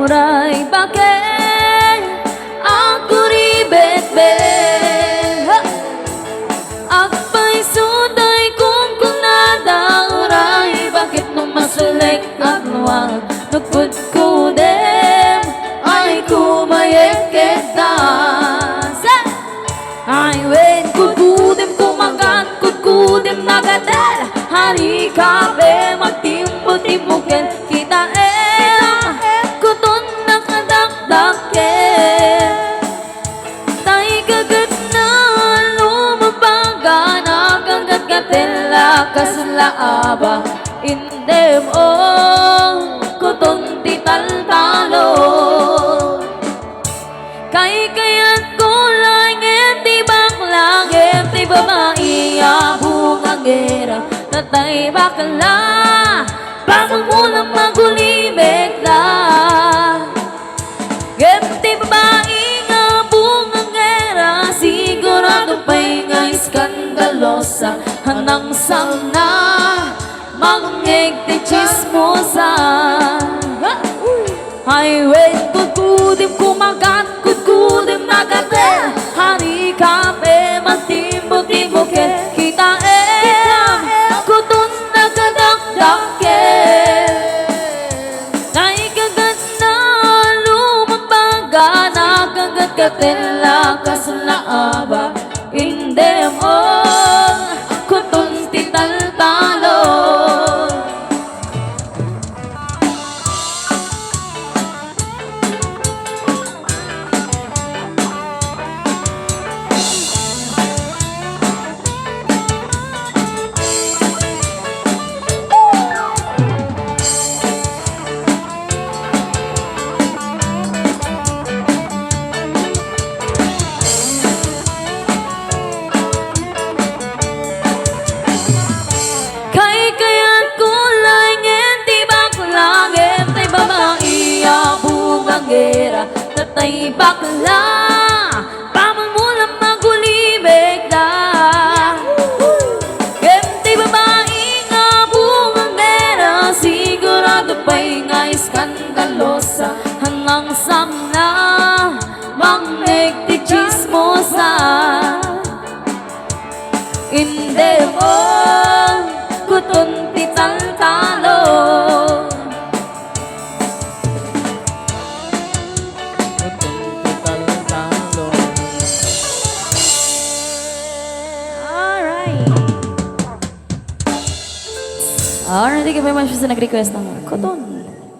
uray bakit ako ribet-bet akpay suday kung kunada uray bakit nung masulek at luwag nagkudkudem ay kumayek kita ay wen kudkudem kumagat kudkudem nagadal hari kabe magtimbo-timbuken kita kuton nakadakdaken tay kagat na lumabaga nakagat-gatela kasalaaba indem kuton tital-talo kay kayat ko langit di baklangit di babae abong ang gera tatay bakla pasang mulang magulibig na genti babae nga bungang gera sigurado pa'y nga iskandalosa hanang sana mangig ti chismosa highway kudkudim kumagat kudkudim nagatel hari kape magtimbo-timboken kita kuton nakadakdaken naikagat na lumabaga nakagat-gatela kasalaaba indem kuton tital-talo tatay bakla pamang mulang magulibig na genti babae nga bungang mera sigurado pa'y nga iskandalosa hangang samna mangnig ti chismosa inde kuton ti tal-talo Alright, thank you very much sa nag-request ng Koton.